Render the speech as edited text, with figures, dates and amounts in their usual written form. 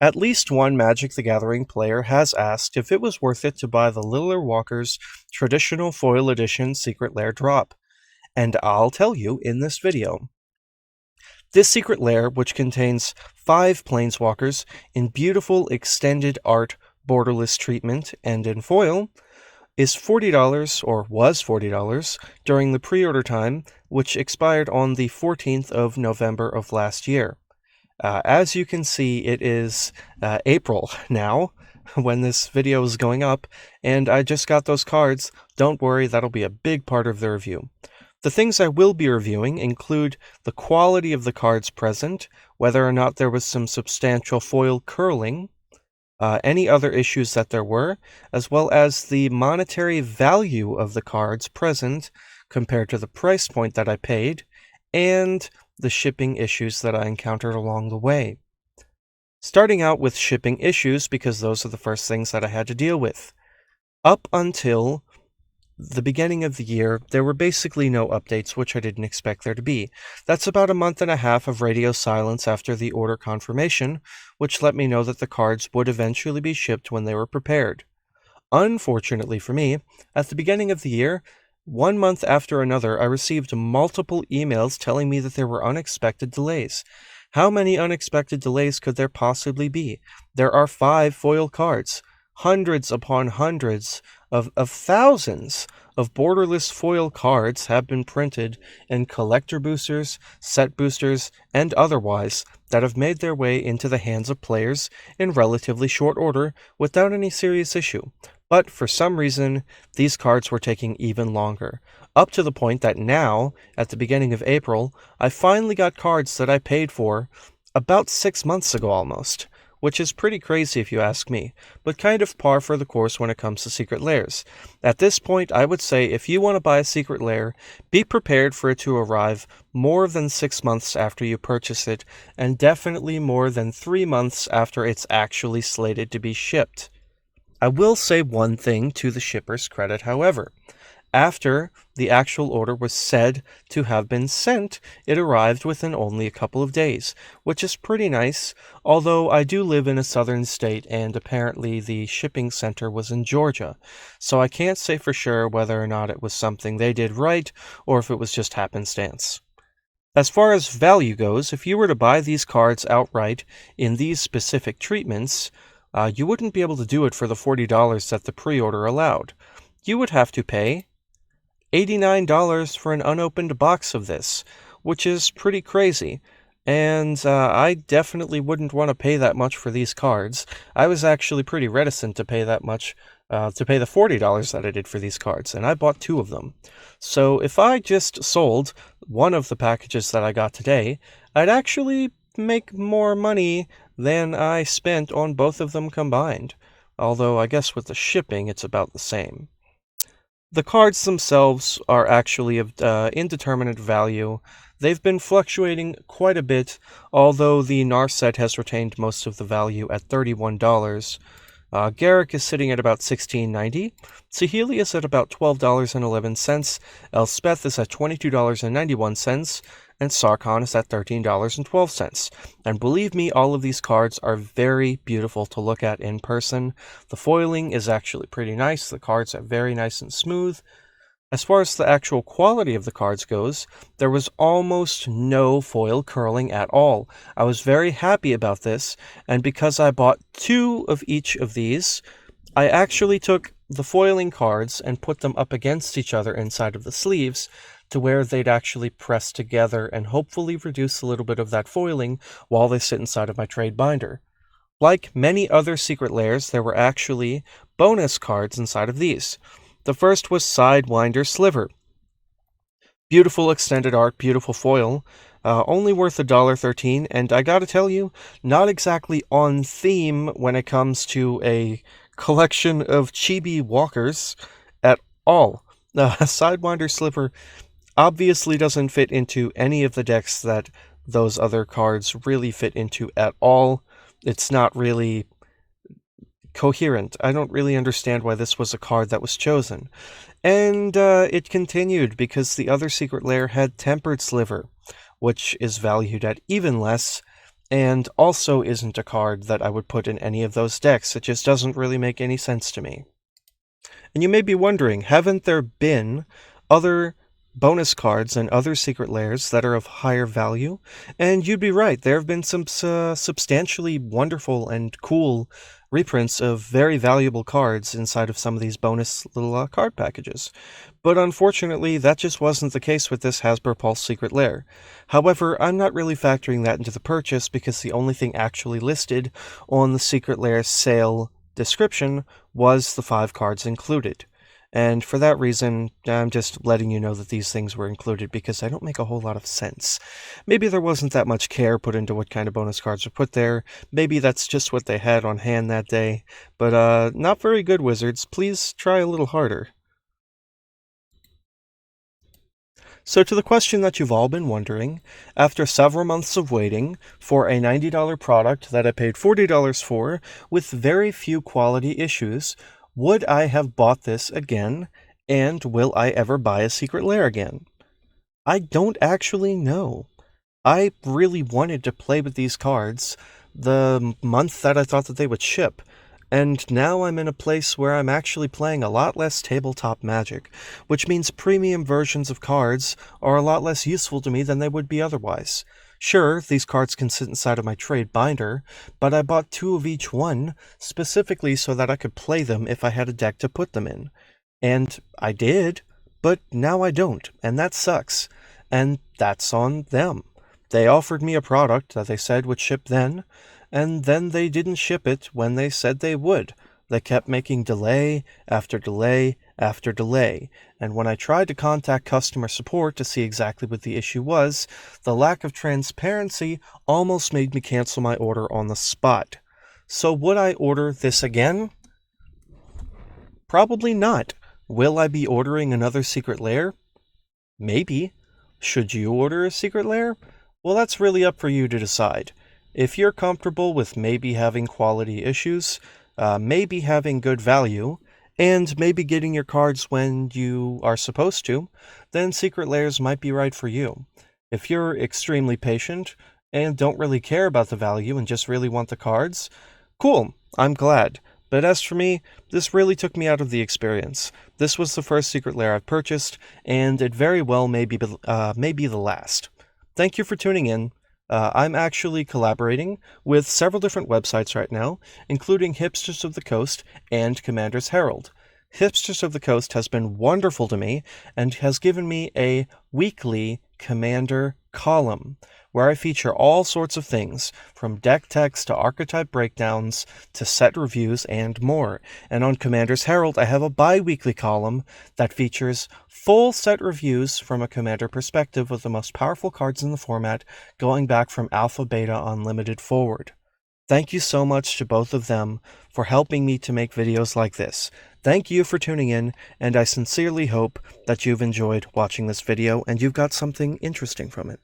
At least one Magic the Gathering player has asked if it was worth it to buy the Littler Walker's traditional foil edition Secret Lair drop, and I'll tell you in this video. This Secret Lair, which contains 5 Planeswalkers in beautiful extended art borderless treatment and in foil, is $40 or was $40 during the pre-order time, which expired on the 14th of November of last year. As you can see, it is April now when this video is going up, and I just got those cards. Don't worry, that'll be a big part of the review. The things I will be reviewing include the quality of the cards present, whether or not there was some substantial foil curling, any other issues that there were, as well as the monetary value of the cards present compared to the price point that I paid, and the shipping issues that I encountered along the way. Starting out with shipping issues, because those are the first things that I had to deal with. Up until the beginning of the year, there were basically no updates, which I didn't expect there to be. That's about a month and a half of radio silence after the order confirmation, which let me know that the cards would eventually be shipped when they were prepared. Unfortunately for me, at the beginning of the year, 1 month after another, I received multiple emails telling me that there were unexpected delays. How many unexpected delays could there possibly be? There are 5 foil cards. Hundreds upon hundreds of thousands of borderless foil cards have been printed in collector boosters, set boosters, and otherwise that have made their way into the hands of players in relatively short order without any serious issue. But for some reason, these cards were taking even longer, up to the point that now, at the beginning of April, I finally got cards that I paid for about 6 months ago almost, which is pretty crazy if you ask me, but kind of par for the course when it comes to Secret Lairs. At this point, I would say if you want to buy a Secret Lair, be prepared for it to arrive more than 6 months after you purchase it, and definitely more than 3 months after it's actually slated to be shipped. I will say one thing to the shipper's credit, however. After the actual order was said to have been sent, it arrived within only a couple of days, which is pretty nice, although I do live in a southern state and apparently the shipping center was in Georgia, so I can't say for sure whether or not it was something they did right or if it was just happenstance. As far as value goes, if you were to buy these cards outright in these specific treatments, you wouldn't be able to do it for the $40 that the pre-order allowed. You would have to pay $89 for an unopened box of this, which is pretty crazy. And I definitely wouldn't want to pay that much for these cards. I was actually pretty reticent to pay that much, to pay the $40 that I did for these cards, and I bought 2 of them. So if I just sold one of the packages that I got today, I'd actually make more money than I spent on both of them combined. Although I guess with the shipping, it's about the same. The cards themselves are actually of indeterminate value. They've been fluctuating quite a bit, although the Narset has retained most of the value at $31. Garrick is sitting at about $16.90, Saheeli is at about $12.11, Elspeth is at $22.91, and Sarkhan is at $13.12. And believe me, all of these cards are very beautiful to look at in person. The foiling is actually pretty nice, the cards are very nice and smooth. As far as the actual quality of the cards goes, there was almost no foil curling at all. I was very happy about this, and because I bought 2 of each of these, I actually took the foiling cards and put them up against each other inside of the sleeves to where they'd actually press together and hopefully reduce a little bit of that foiling while they sit inside of my trade binder. Like many other Secret Lairs, there were actually bonus cards inside of these. The first was Sidewinder Sliver. Beautiful extended art, beautiful foil, only worth $1.13, and I gotta tell you, not exactly on theme when it comes to a collection of chibi walkers at all. Sidewinder Sliver obviously doesn't fit into any of the decks that those other cards really fit into at all. It's not really coherent. I don't really understand why this was a card that was chosen. And it continued because the other Secret Lair had Tempered Sliver, which is valued at even less, and also isn't a card that I would put in any of those decks. It just doesn't really make any sense to me. And you may be wondering, haven't there been other bonus cards and other secret lairs that are of higher value? And you'd be right, there have been some substantially wonderful and cool reprints of very valuable cards inside of some of these bonus little card packages. But unfortunately, that just wasn't the case with this Hasbro Pulse Secret Lair. However, I'm not really factoring that into the purchase because the only thing actually listed on the Secret Lair sale description was the 5 cards included. And for that reason, I'm just letting you know that these things were included because they don't make a whole lot of sense. Maybe there wasn't that much care put into what kind of bonus cards were put there. Maybe that's just what they had on hand that day. But not very good, Wizards. Please try a little harder. So to the question that you've all been wondering, after several months of waiting for a $90 product that I paid $40 for with very few quality issues, would I have bought this again, and will I ever buy a Secret Lair again? I don't actually know. I really wanted to play with these cards the month that I thought that they would ship, and now I'm in a place where I'm actually playing a lot less tabletop Magic, which means premium versions of cards are a lot less useful to me than they would be otherwise. Sure, these cards can sit inside of my trade binder, but I bought 2 of each one specifically so that I could play them if I had a deck to put them in. And I did, but now I don't, and that sucks. And that's on them. They offered me a product that they said would ship then, and then they didn't ship it when they said they would. They kept making delay after delay after delay, and when I tried to contact customer support to see exactly what the issue was, the lack of transparency almost made me cancel my order on the spot. So would I order this again? Probably not. Will I be ordering another Secret Lair? Maybe. Should you order a Secret Lair? Well, that's really up for you to decide. If you're comfortable with maybe having quality issues, maybe having good value, and maybe getting your cards when you are supposed to, then Secret Lairs might be right for you. If you're extremely patient and don't really care about the value and just really want the cards, cool, I'm glad. But as for me, this really took me out of the experience. This was the first Secret Lair I've purchased, and it very well may be the last. Thank you for tuning in. I'm actually collaborating with several different websites right now, including Hipsters of the Coast and Commander's Herald. Hipsters of the Coast has been wonderful to me and has given me a weekly Commander column where I feature all sorts of things, from deck text to archetype breakdowns to set reviews and more. And on Commander's Herald, I have a bi-weekly column that features full set reviews from a Commander perspective of the most powerful cards in the format, going back from Alpha, Beta, Unlimited forward. Thank you so much to both of them for helping me to make videos like this. Thank you for tuning in, and I sincerely hope that you've enjoyed watching this video and you've got something interesting from it.